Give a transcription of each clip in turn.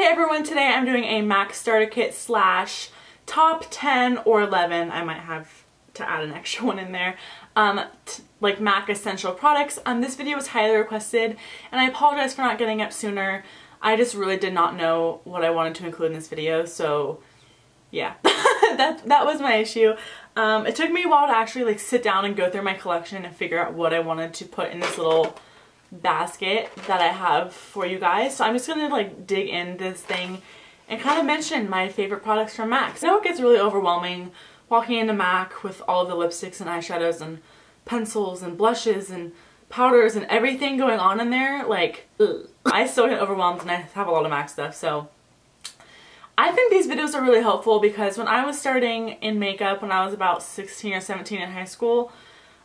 everyone, today I'm doing a MAC starter kit slash top 10 or 11, I might have to add an extra one in there, like MAC essential products. This video was highly requested and I apologize for not getting up sooner. I just really did not know what I wanted to include in this video, so yeah, that was my issue. It took me a while to actually like sit down and go through my collection and figure out what I wanted to put in this little basket that I have for you guys. So I'm just gonna like dig in this thing and kind of mention my favorite products from MAC. I know it gets really overwhelming walking into MAC with all of the lipsticks and eyeshadows and pencils and blushes and powders and everything going on in there. Like, ugh. I still get overwhelmed and I have a lot of MAC stuff, so I think these videos are really helpful because when I was starting in makeup when I was about 16 or 17 in high school,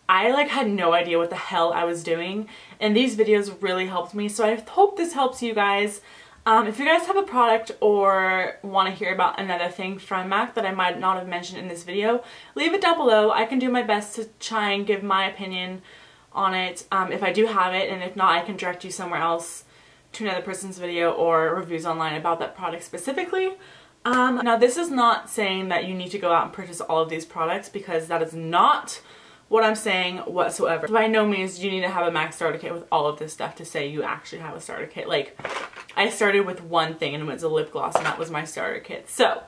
I like had no idea what the hell I was doing, and these videos really helped me. So I hope this helps you guys. If you guys have a product or want to hear about another thing from MAC that I might not have mentioned in this video, leave it down below. I can do my best to try and give my opinion on it if I do have it, and if not, I can direct you somewhere else to another person's video or reviews online about that product specifically. Now this is not saying that you need to go out and purchase all of these products, because that is not what I'm saying whatsoever. By no means do you need to have a MAC starter kit with all of this stuff to say you actually have a starter kit. Like, I started with one thing and it was a lip gloss and that was my starter kit. So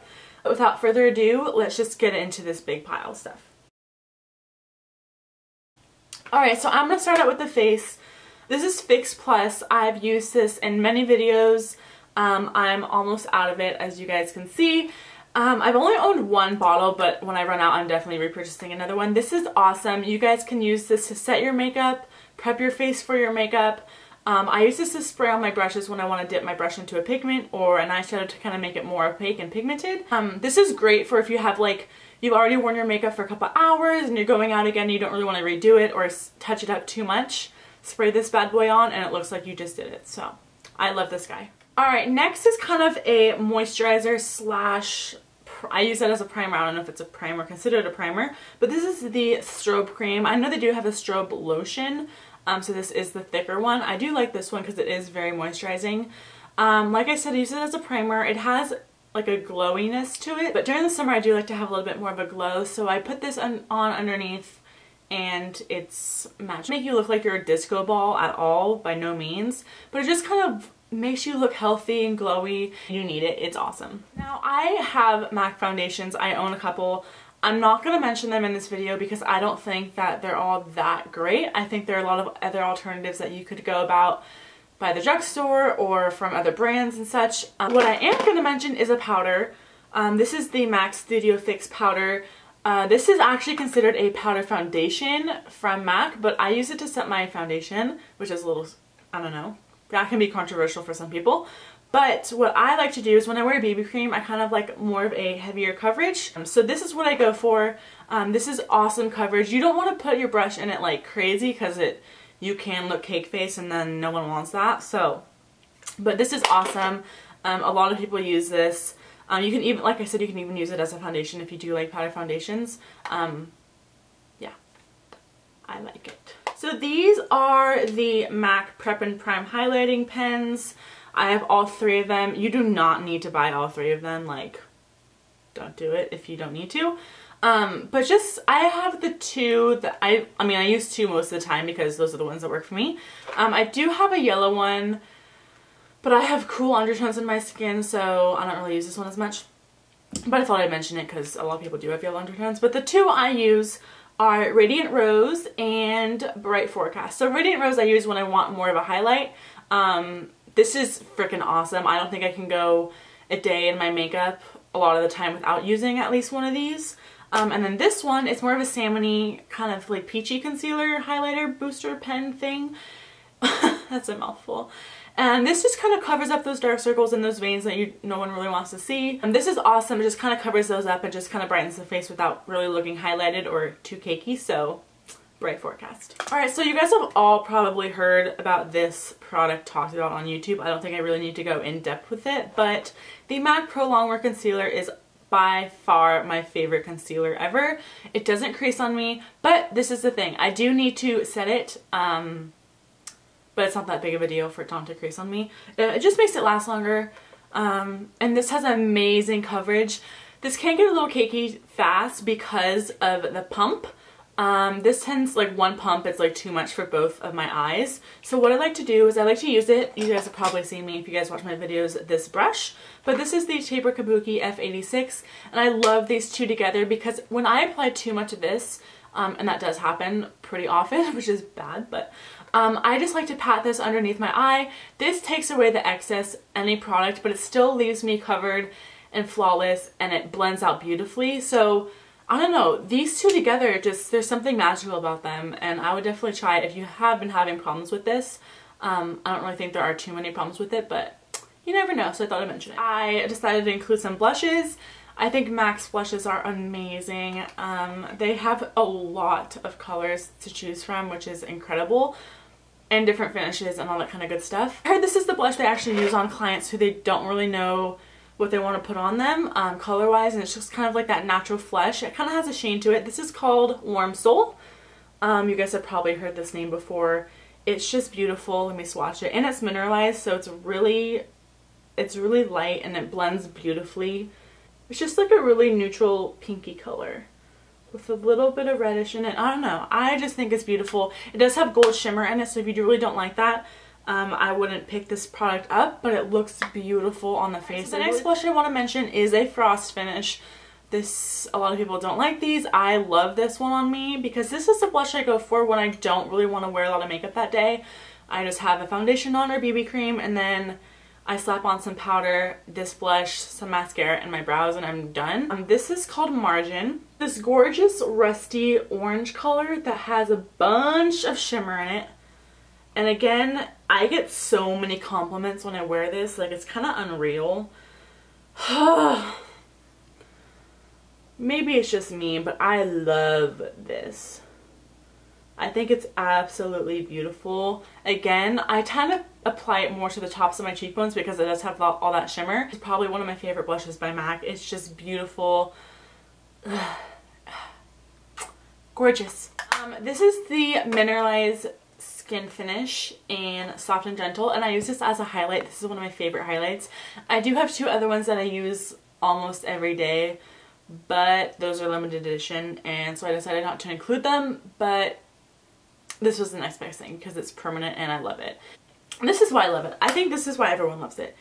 without further ado, let's just get into this big pile of stuff. Alright, so I'm going to start out with the face. This is Fix Plus. I've used this in many videos. I'm almost out of it, as you guys can see. I've only owned one bottle, but when I run out, I'm definitely repurchasing another one. This is awesome. You guys can use this to set your makeup, prep your face for your makeup. I use this to spray on my brushes when I want to dip my brush into a pigment or an eyeshadow to kind of make it more opaque and pigmented. This is great for if you have like, you've already worn your makeup for a couple hours and you're going out again and you don't really want to redo it or touch it up too much. Spray this bad boy on and it looks like you just did it. So I love this guy. Alright, next is kind of a moisturizer slash, I use that as a primer. I don't know if it's a primer, consider it a primer, but this is the Strobe Cream. I know they do have a Strobe Lotion, so this is the thicker one. I do like this one because it is very moisturizing. Like I said, I use it as a primer. It has like a glowiness to it, but during the summer I do like to have a little bit more of a glow, so I put this on underneath and it's matched. Make you look like you're a disco ball at all, by no means, but it just kind of makes you look healthy and glowy. You need it. It's awesome. Now I have MAC foundations. I own a couple. I'm not going to mention them in this video because I don't think that they're all that great. I think there are a lot of other alternatives that you could go about by the drugstore or from other brands and such. What I am going to mention is a powder. This is the MAC Studio Fix powder. This is actually considered a powder foundation from MAC, but I use it to set my foundation, which is a little, I don't know. That can be controversial for some people, but what I like to do is when I wear BB cream, I kind of like more of a heavier coverage. So this is what I go for. This is awesome coverage. You don't want to put your brush in it like crazy because you can look cake face and then no one wants that. So, but this is awesome. A lot of people use this. You can even, like I said, you can even use it as a foundation if you do like powder foundations. Yeah, I like it. So these are the MAC Prep and Prime highlighting pens. I have all three of them. You do not need to buy all three of them. Like, don't do it if you don't need to. But just, I have the two that I mean, I use two most of the time because those are the ones that work for me. I do have a yellow one, but I have cool undertones in my skin, so I don't really use this one as much. But I thought I'd mention it because a lot of people do have yellow undertones. But the two I use are Radiant Rose and Bright Forecast. So Radiant Rose I use when I want more of a highlight. This is freaking awesome. I don't think I can go a day in my makeup a lot of the time without using at least one of these. And then this one is more of a salmon-y, kind of like peachy concealer highlighter booster pen thing. That's a mouthful. And this just kind of covers up those dark circles and those veins that no one really wants to see. And this is awesome. It just kind of covers those up and just kind of brightens the face without really looking highlighted or too cakey. So, Bright Forecast. Alright, so you guys have all probably heard about this product talked about on YouTube. I don't think I really need to go in depth with it, but the MAC Pro Longwear Concealer is by far my favorite concealer ever. It doesn't crease on me, but this is the thing. I do need to set it, but it's not that big of a deal for it not to crease on me. It just makes it last longer. And this has amazing coverage. This can get a little cakey fast because of the pump. This tends, like one pump is like too much for both of my eyes. So what I like to do is I like to use it, you guys have probably seen me if you guys watch my videos, this brush. But this is the Taper Kabuki F86, and I love these two together because when I apply too much of this, and that does happen pretty often, which is bad, but I just like to pat this underneath my eye. This takes away the excess any product, but it still leaves me covered and flawless, and it blends out beautifully. So I don't know, these two together, just there's something magical about them, and I would definitely try it if you have been having problems with this. I don't really think there are too many problems with it, but you never know, so I thought I'd mention it. I decided to include some blushes. I think MAC's blushes are amazing. They have a lot of colors to choose from, which is incredible, and different finishes and all that kind of good stuff. I heard this is the blush they actually use on clients who they don't really know what they want to put on them color wise, and it's just kind of like that natural flesh. It kind of has a sheen to it. This is called Warm Soul. You guys have probably heard this name before. It's just beautiful. Let me swatch it, and it's mineralized, so it's really light and it blends beautifully. It's just like a really neutral pinky color with a little bit of reddish in it. I don't know, I just think it's beautiful. It does have gold shimmer in it, so if you really don't like that, I wouldn't pick this product up, but it looks beautiful on the face. So the next blush I want to mention is a frost finish. This, a lot of people don't like these. I love this one on me because this is the blush I go for when I don't really want to wear a lot of makeup that day. I just have a foundation on or BB cream, and then I slap on some powder, this blush, some mascara, and my brows, and I'm done. This is called Margin. This gorgeous rusty orange color that has a bunch of shimmer in it. And again, I get so many compliments when I wear this, like it's kind of unreal. Maybe it's just me, but I love this. I think it's absolutely beautiful. Again, I tend to apply it more to the tops of my cheekbones because it does have all that shimmer. It's probably one of my favorite blushes by MAC. It's just beautiful. Gorgeous. This is the Mineralize Skinfinish in Soft and Gentle, and I use this as a highlight. This is one of my favorite highlights. I do have two other ones that I use almost every day, but those are limited edition, and so I decided not to include them, but this was the next best thing because it's permanent and I love it. And this is why I love it. I think this is why everyone loves it.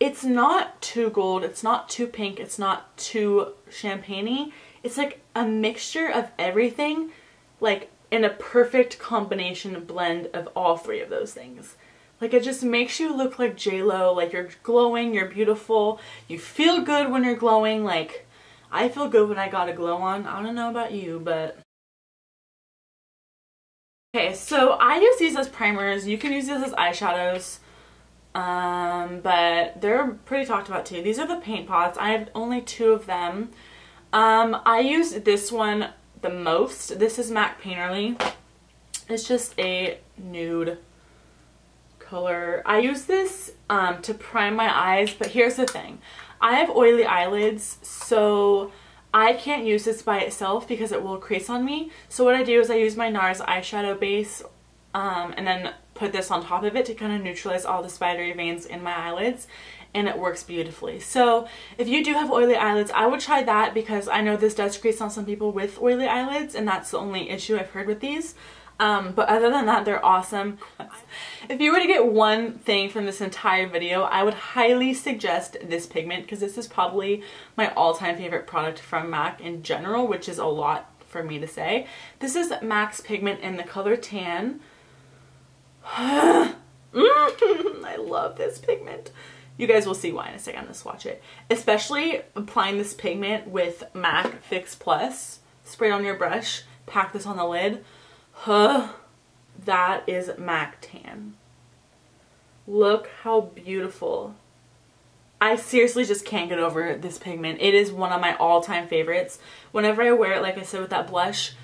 It's not too gold, it's not too pink, it's not too champagne-y. It's like a mixture of everything, like in a perfect combination blend of all three of those things. Like it just makes you look like J-Lo, like you're glowing, you're beautiful, you feel good when you're glowing. Like I feel good when I got a glow on. I don't know about you, but... Okay, so I use these as primers. You can use these as eyeshadows, but they're pretty talked about too. These are the paint pots. I have only two of them. I use this one the most. This is MAC Painterly. It's just a nude color. I use this to prime my eyes, but here's the thing. I have oily eyelids, so I can't use this by itself because it will crease on me. So what I do is I use my NARS eyeshadow base and then put this on top of it to kind of neutralize all the spidery veins in my eyelids, and it works beautifully. So if you do have oily eyelids, I would try that because I know this does crease on some people with oily eyelids, and that's the only issue I've heard with these. But other than that, they're awesome. If you were to get one thing from this entire video, I would highly suggest this pigment because this is probably my all-time favorite product from MAC in general, which is a lot for me to say. This is MAC's Pigment in the color Tan. I love this pigment. You guys will see why in a second. I'm gonna swatch it. Especially applying this pigment with MAC Fix Plus. Spray it on your brush, pack this on the lid. That is MAC Tan. Look how beautiful. I seriously just can't get over this pigment. It is one of my all-time favorites. Whenever I wear it, like I said, with that blush,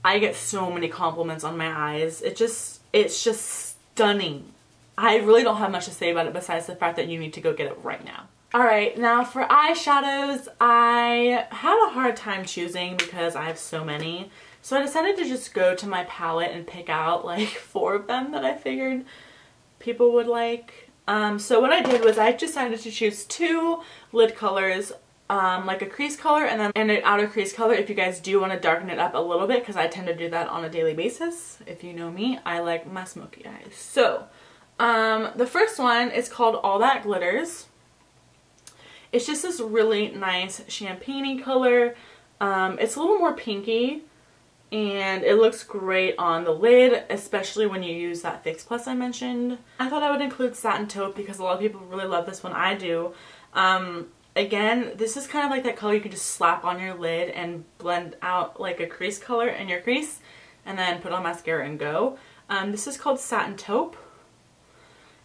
I get so many compliments on my eyes. It's just stunning. I really don't have much to say about it besides the fact that you need to go get it right now. Alright, now for eyeshadows, I had a hard time choosing because I have so many. So I decided to just go to my palette and pick out like 4 of them that I figured people would like. So what I did was I decided to choose 2 lid colors, like a crease color and then an outer crease color if you guys do want to darken it up a little bit, because I tend to do that on a daily basis. If you know me, I like my smoky eyes. So the first one is called All That Glitters. It's just this really nice champagne-y color. It's a little more pinky and it looks great on the lid, especially when you use that Fix Plus I mentioned. I thought I would include Satin Taupe because a lot of people really love this one. I do. Again, this is kind of like that color you can just slap on your lid and blend out like a crease color in your crease and then put on mascara and go. This is called Satin Taupe.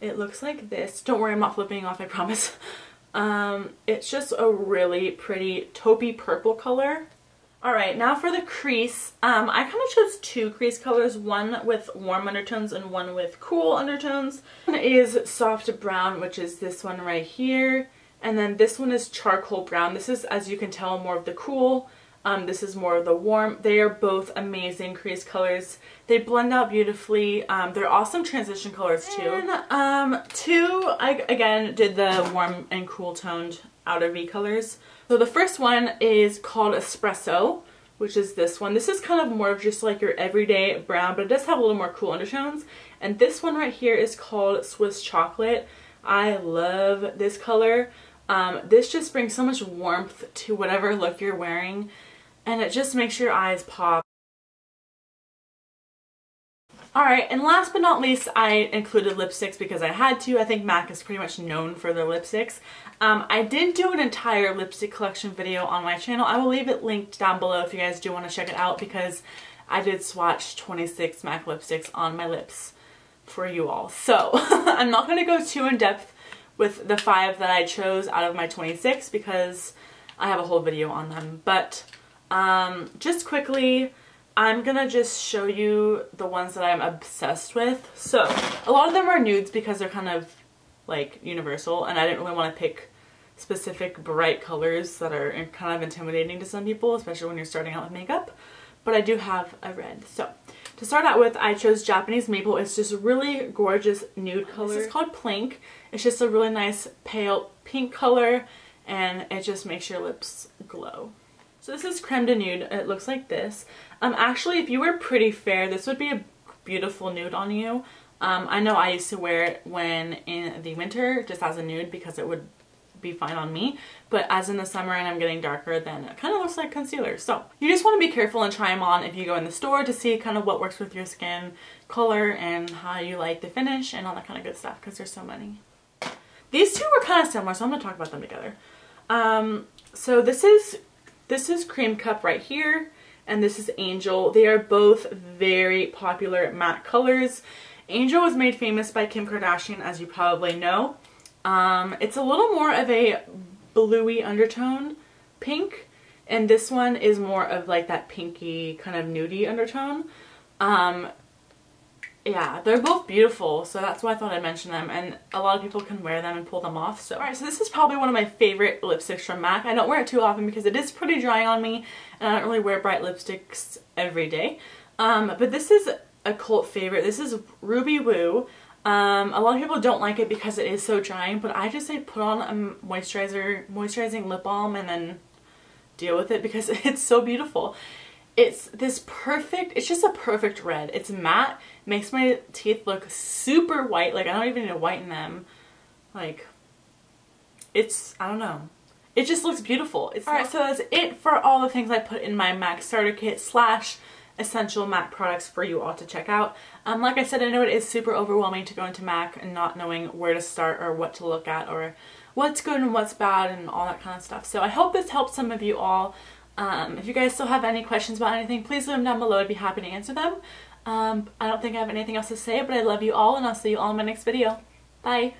It looks like this. Don't worry, I'm not flipping off, I promise. It's just a really pretty taupey purple color. Alright, now for the crease. I kind of chose 2 crease colors, one with warm undertones and one with cool undertones. One is soft brown, which is this one right here. And then this one is charcoal brown. This is, as you can tell, more of the cool. This is more of the warm. They are both amazing crease colors. They blend out beautifully. They're awesome transition colors too. And 2, I again did the warm and cool toned outer V colors. So the first one is called Espresso, which is this one. This is kind of more of just like your everyday brown, but it does have a little more cool undertones. And this one right here is called Swiss Chocolate. I love this color. This just brings so much warmth to whatever look you're wearing, and it just makes your eyes pop. Alright, and last but not least, I included lipsticks because I had to. I think MAC is pretty much known for their lipsticks. I did do an entire lipstick collection video on my channel. I will leave it linked down below if you guys do want to check it out, because I did swatch 26 MAC lipsticks on my lips for you all. So I'm not going to go too in depth with the 5 that I chose out of my 26 because I have a whole video on them. But just quickly, I'm gonna just show you the ones that I'm obsessed with. So a lot of them are nudes because they're kind of like universal, and I didn't really want to pick specific bright colors that are kind of intimidating to some people, especially when you're starting out with makeup. But I do have a red. So to start out with, I chose Japanese Maple. It's just a really gorgeous nude color. This is called Plank. It's just a really nice pale pink color, and it just makes your lips glow. So this is Creme de Nude. It looks like this. Actually, if you were pretty fair, this would be a beautiful nude on you. I know I used to wear it when in the winter just as a nude because it would be fine on me, but as in the summer and I'm getting darker, then it kind of looks like concealer. So you just want to be careful and try them on if you go in the store to see kind of what works with your skin color and how you like the finish and all that kind of good stuff, because there's so many. These two were kind of similar, so I'm going to talk about them together. So this is Cream Cup right here, and this is Angel. They are both very popular matte colors. Angel was made famous by Kim Kardashian, as you probably know. It's a little more of a bluey undertone pink, and this one is more of like that pinky kind of nudie undertone. Yeah, they're both beautiful, so that's why I thought I'd mention them, and a lot of people can wear them and pull them off. So alright, so this is probably one of my favorite lipsticks from MAC. I don't wear it too often because it is pretty dry on me, and I don't really wear bright lipsticks every day. But this is a cult favorite. This is Ruby Woo. A lot of people don't like it because it is so drying, but I just say put on a moisturizing lip balm and then deal with it because it's so beautiful. It's this perfect, it's just a perfect red. It's matte, makes my teeth look super white. Like, I don't even need to whiten them. Like, it's, I don't know. It just looks beautiful. Alright, so that's it for all the things I put in my MAC starter kit / essential MAC products for you all to check out. Like I said, I know it is super overwhelming to go into MAC and not knowing where to start or what to look at or what's good and what's bad and all that kind of stuff. So I hope this helps some of you all. If you guys still have any questions about anything, please leave them down below. I'd be happy to answer them. I don't think I have anything else to say, but I love you all, and I'll see you all in my next video. Bye!